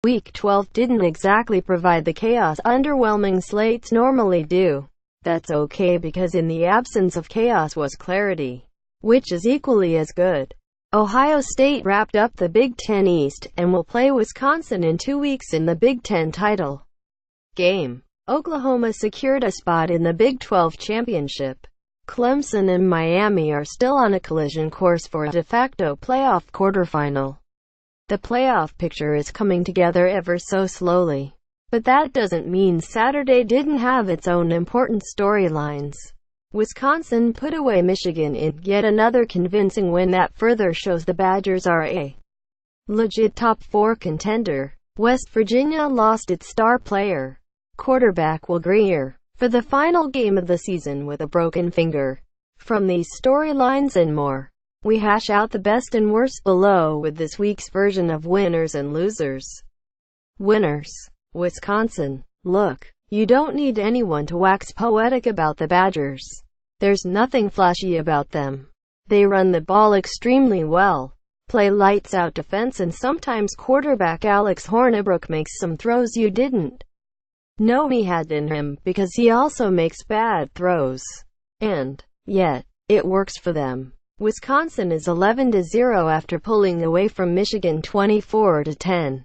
Week 12 didn't exactly provide the chaos underwhelming slates normally do. That's okay because in the absence of chaos was clarity, which is equally as good. Ohio State wrapped up the Big Ten East, and will play Wisconsin in 2 weeks in the Big Ten title game. Oklahoma secured a spot in the Big 12 championship. Clemson and Miami are still on a collision course for a de facto playoff quarterfinal. The playoff picture is coming together ever so slowly. But that doesn't mean Saturday didn't have its own important storylines. Wisconsin put away Michigan in yet another convincing win that further shows the Badgers are a legit top 4 contender. West Virginia lost its star player, quarterback Will Grier, for the final game of the season with a broken finger. From these storylines and more, we hash out the best and worst below with this week's version of winners and losers. Winners. Wisconsin. Look, you don't need anyone to wax poetic about the Badgers. There's nothing flashy about them. They run the ball extremely well, play lights-out defense, and sometimes quarterback Alex Hornibrook makes some throws you didn't know he had in him, because he also makes bad throws. And yet, it works for them. Wisconsin is 11-0 after pulling away from Michigan 24-10,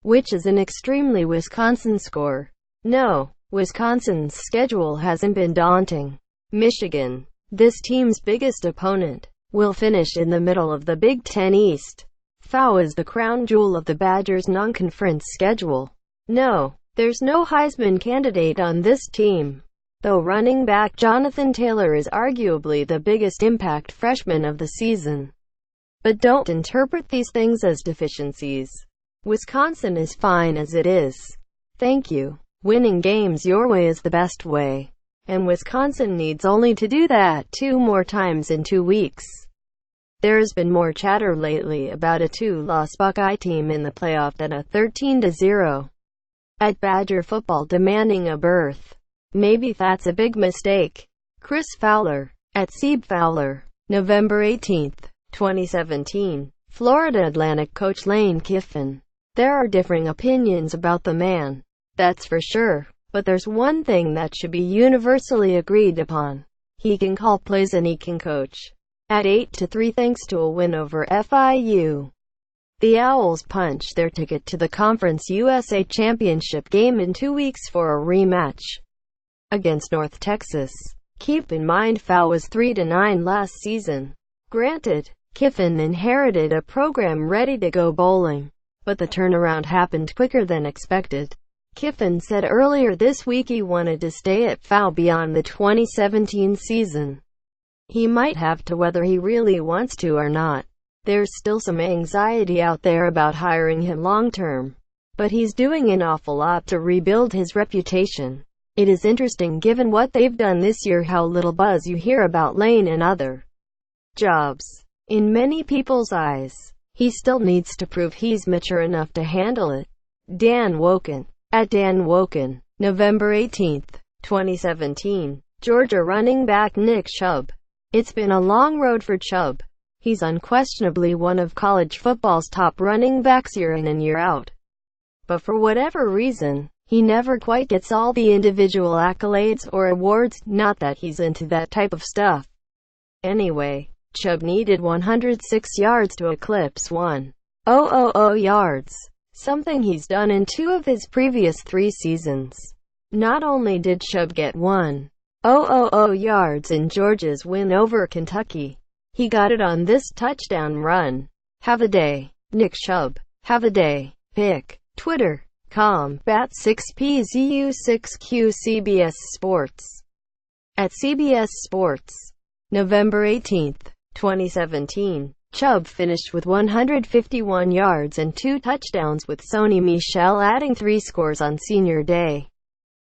which is an extremely Wisconsin score. No, Wisconsin's schedule hasn't been daunting. Michigan, this team's biggest opponent, will finish in the middle of the Big Ten East. FAU is the crown jewel of the Badgers' non-conference schedule. No, there's no Heisman candidate on this team, though running back Jonathan Taylor is arguably the biggest impact freshman of the season. But don't interpret these things as deficiencies. Wisconsin is fine as it is. Thank you. Winning games your way is the best way. And Wisconsin needs only to do that 2 more times in 2 weeks. There's been more chatter lately about a 2-loss Buckeye team in the playoff than a 13-0 at Badger football demanding a berth. Maybe that's a big mistake. Chris Fowler, at Seb Fowler, November 18, 2017. Florida Atlantic coach Lane Kiffin. There are differing opinions about the man, that's for sure, but there's one thing that should be universally agreed upon. He can call plays and he can coach. At 8-3 thanks to a win over FIU, the Owls punch their ticket to the Conference USA Championship game in 2 weeks for a rematch against North Texas. Keep in mind FAU was 3-9 last season. Granted, Kiffin inherited a program ready to go bowling, but the turnaround happened quicker than expected. Kiffin said earlier this week he wanted to stay at FAU beyond the 2017 season. He might have to, whether he really wants to or not. There's still some anxiety out there about hiring him long-term, but he's doing an awful lot to rebuild his reputation. It is interesting given what they've done this year how little buzz you hear about Lane and other jobs. In many people's eyes, he still needs to prove he's mature enough to handle it. Dan Woken, at Dan Woken, November 18, 2017. Georgia running back Nick Chubb. It's been a long road for Chubb. He's unquestionably one of college football's top running backs year in and year out. But for whatever reason, he never quite gets all the individual accolades or awards, not that he's into that type of stuff. Anyway, Chubb needed 106 yards to eclipse 1,000 yards, something he's done in 2 of his previous 3 seasons. Not only did Chubb get 1,000 yards in Georgia's win over Kentucky, he got it on this touchdown run. Have a day, Nick Chubb. Have a day. Pic. Twitter. @6PZU6Q CBS Sports. At CBS Sports. November 18, 2017. Chubb finished with 151 yards and 2 touchdowns, with Sony Michel adding 3 scores on Senior Day.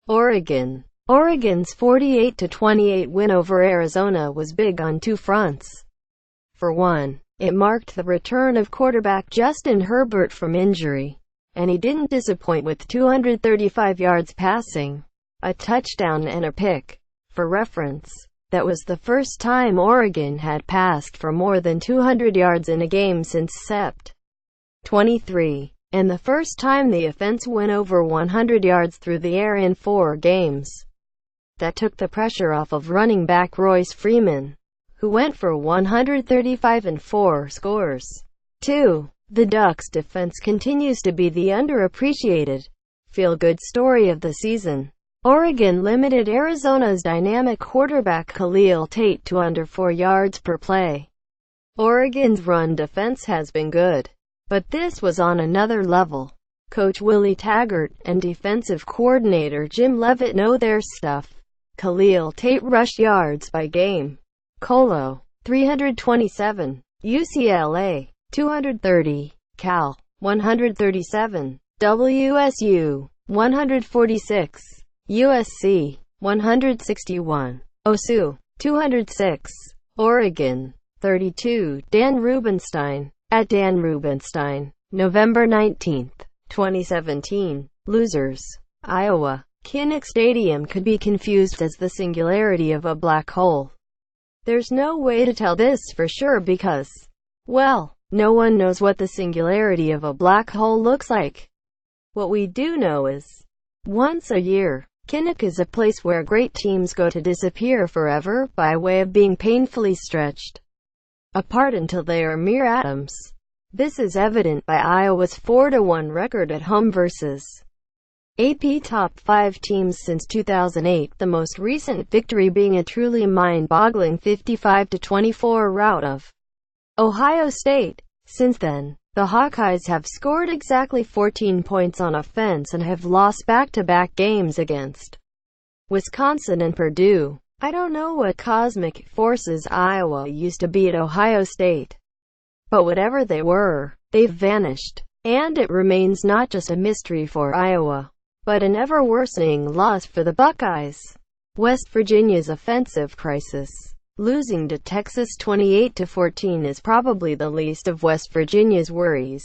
Oregon. Oregon's 48-28 win over Arizona was big on 2 fronts. For one, it marked the return of quarterback Justin Herbert from injury, and he didn't disappoint with 235 yards passing, a touchdown and a pick. For reference, That was the first time Oregon had passed for more than 200 yards in a game since Sept. 23, and the first time the offense went over 100 yards through the air in 4 games. That took the pressure off of running back Royce Freeman, who went for 135 and 4 scores. 2. The Ducks' defense continues to be the underappreciated, feel-good story of the season. Oregon limited Arizona's dynamic quarterback Khalil Tate to under 4 yards per play. Oregon's run defense has been good, but this was on another level. Coach Willie Taggart and defensive coordinator Jim Leavitt know their stuff. Khalil Tate rushed yards by game. Colo, 327. UCLA, 230. Cal, 137. WSU, 146. USC, 161. OSU, 206. Oregon, 32. Dan Rubenstein, at Dan Rubenstein, November 19, 2017. Losers. Iowa. Kinnick Stadium could be confused as the singularity of a black hole. There's no way to tell this for sure because, well, no one knows what the singularity of a black hole looks like. What we do know is, once a year, Kinnick is a place where great teams go to disappear forever by way of being painfully stretched apart until they are mere atoms. This is evident by Iowa's 4-1 record at home versus AP top 5 teams since 2008, the most recent victory being a truly mind-boggling 55-24 rout of Ohio State. Since then, the Hawkeyes have scored exactly 14 points on offense and have lost back-to-back games against Wisconsin and Purdue. I don't know what cosmic forces Iowa used to be at Ohio State, but whatever they were, they've vanished. And it remains not just a mystery for Iowa, but an ever-worsening loss for the Buckeyes. West Virginia's offensive crisis. Losing to Texas 28-14 is probably the least of West Virginia's worries.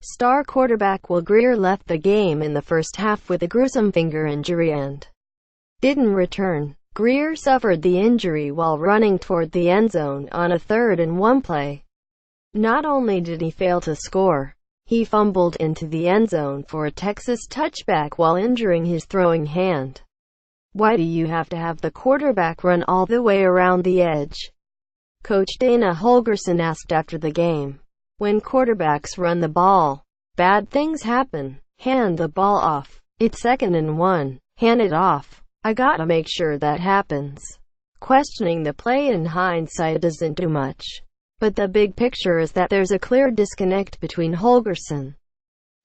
Star quarterback Will Grier left the game in the first half with a gruesome finger injury and didn't return. Grier suffered the injury while running toward the end zone on a 3rd-and-1 play. Not only did he fail to score, he fumbled into the end zone for a Texas touchback while injuring his throwing hand. Why do you have to have the quarterback run all the way around the edge? Coach Dana Holgorsen asked after the game. When quarterbacks run the ball, bad things happen. Hand the ball off. It's 2nd-and-1. Hand it off. I gotta make sure that happens. Questioning the play in hindsight doesn't do much. But the big picture is that there's a clear disconnect between Holgorsen,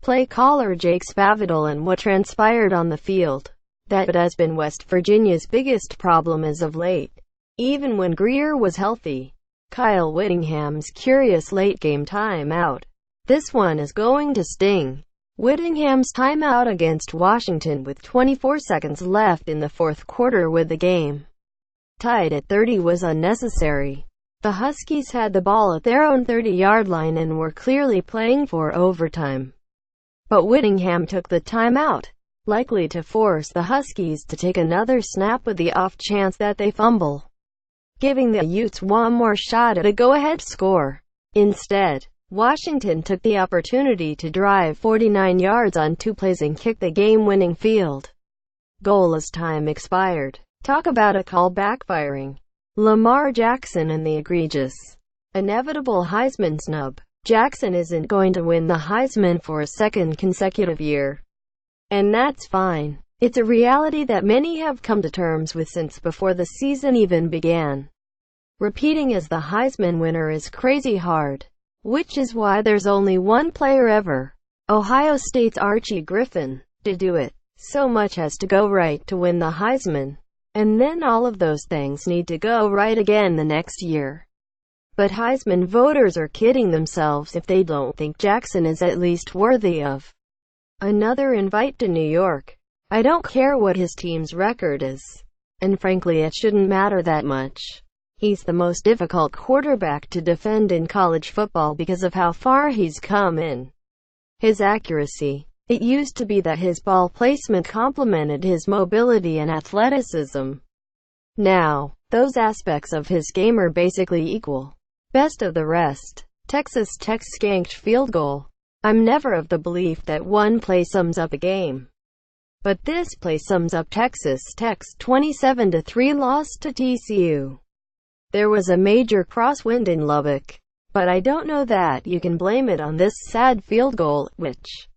play caller Jake Spavital, and what transpired on the field. That has been West Virginia's biggest problem as of late. Even when Grier was healthy. Kyle Whittingham's curious late-game timeout. This one is going to sting. Whittingham's timeout against Washington with 24 seconds left in the 4th quarter with the game tied at 30 was unnecessary. The Huskies had the ball at their own 30-yard line and were clearly playing for overtime. But Whittingham took the timeout, likely to force the Huskies to take another snap with the off chance that they fumble, giving the Utes one more shot at a go-ahead score. Instead, Washington took the opportunity to drive 49 yards on 2 plays and kick the game-winning field goal as time expired. Talk about a call backfiring. Lamar Jackson and the egregious, inevitable Heisman snub. Jackson isn't going to win the Heisman for a 2nd consecutive year. And that's fine. It's a reality that many have come to terms with since before the season even began. Repeating as the Heisman winner is crazy hard. Which is why there's only one player ever, Ohio State's Archie Griffin, to do it. So much has to go right to win the Heisman. And then all of those things need to go right again the next year. But Heisman voters are kidding themselves if they don't think Jackson is at least worthy of another invite to New York. I don't care what his team's record is. And frankly, it shouldn't matter that much. He's the most difficult quarterback to defend in college football because of how far he's come in his accuracy. It used to be that his ball placement complemented his mobility and athleticism. Now, Those aspects of his game are basically equal. Best of the rest. Texas Tech skanked field goal. I'm never of the belief that one play sums up a game. But this play sums up Texas Tech's 27-3 loss to TCU. There was a major crosswind in Lubbock, but I don't know that you can blame it on this sad field goal, which,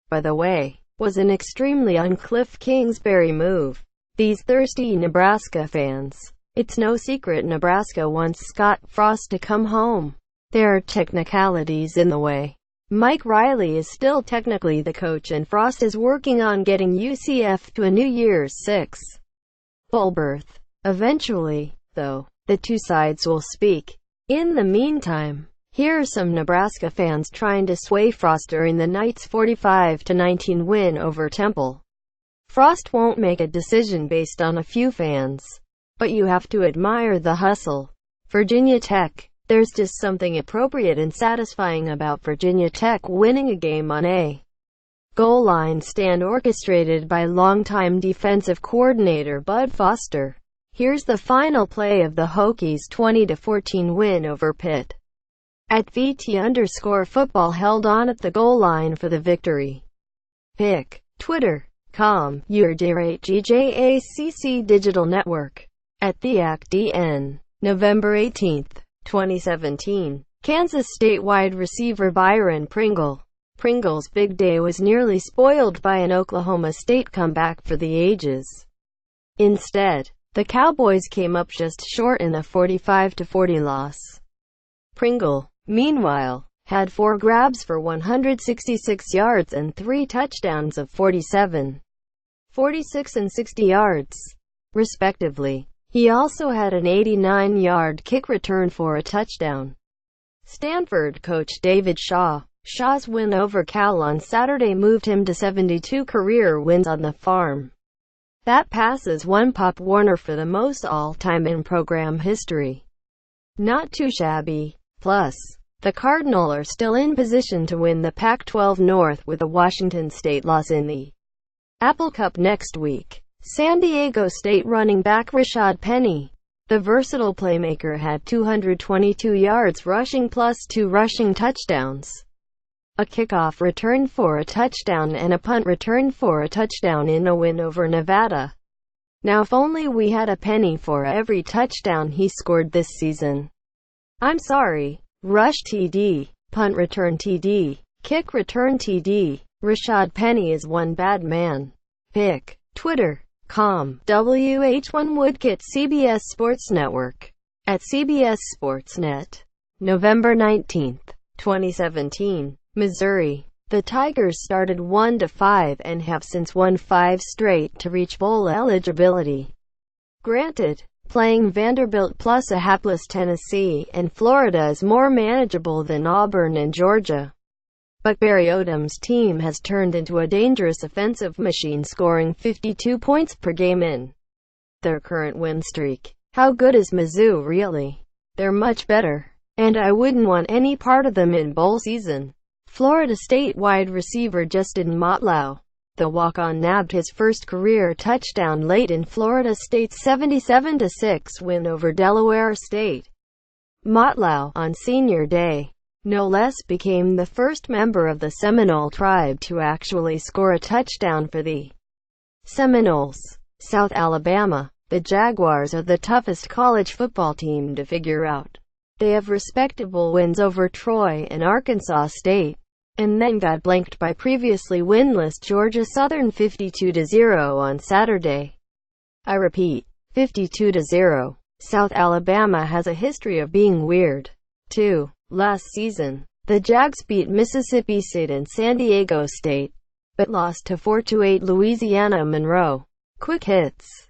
by the way, was an extremely un-Cliff Kingsbury move. These thirsty Nebraska fans. It's no secret Nebraska wants Scott Frost to come home. There are technicalities in the way. Mike Riley is still technically the coach and Frost is working on getting UCF to a New Year's Six bowl berth. Eventually, though, the two sides will speak. In the meantime, here are some Nebraska fans trying to sway Frost during the night's 45-19 win over Temple. Frost won't make a decision based on a few fans, but you have to admire the hustle. Virginia Tech. There's just something appropriate and satisfying about Virginia Tech winning a game on a goal line stand orchestrated by longtime defensive coordinator Bud Foster. Here's the final play of the Hokies' 20-14 win over Pitt. At VT_football held on at the goal line for the victory. Pick. Twitter.com. Your GJACC Digital Network. At TheACDN. November 18, 2017. Kansas State wide receiver Byron Pringle. Pringle's big day was nearly spoiled by an Oklahoma State comeback for the ages. Instead, the Cowboys came up just short in a 45-40 loss. Pringle, meanwhile, had 4 grabs for 166 yards and 3 touchdowns of 47, 46 and 60 yards, respectively. He also had an 89-yard kick return for a touchdown. Stanford coach David Shaw. Shaw's win over Cal on Saturday moved him to 72 career wins on the farm. That passes one Pop Warner for the most all-time in program history. Not too shabby. Plus, the Cardinals are still in position to win the Pac-12 North with a Washington State loss in the Apple Cup next week. San Diego State running back Rashad Penny, the versatile playmaker, had 222 yards rushing plus 2 rushing touchdowns, a kickoff return for a touchdown and a punt return for a touchdown in a win over Nevada. Now if only we had a penny for every touchdown he scored this season. I'm sorry. Rush TD, punt return TD, kick return TD. Rashad Penny is one bad man. Pick. Twitter. WH1 Woodkit CBS Sports Network. At CBS Sportsnet. November 19, 2017. Missouri. The Tigers started 1-5 and have since won 5 straight to reach bowl eligibility. Granted, playing Vanderbilt plus a hapless Tennessee and Florida is more manageable than Auburn and Georgia. But Barry Odom's team has turned into a dangerous offensive machine, scoring 52 points per game in their current win streak. How good is Mizzou really? They're much better, and I wouldn't want any part of them in bowl season. Florida State wide receiver Justin Motlow, the walk-on, nabbed his first career touchdown late in Florida State's 77-6 win over Delaware State. Motlow, on senior day, no less, became the first member of the Seminole tribe to actually score a touchdown for the Seminoles. South Alabama. The Jaguars are the toughest college football team to figure out. They have respectable wins over Troy and Arkansas State, and then got blanked by previously winless Georgia Southern 52-0 on Saturday. I repeat, 52-0. South Alabama has a history of being weird, too. Last season, the Jags beat Mississippi State and San Diego State, but lost to 4-8 Louisiana Monroe. Quick hits.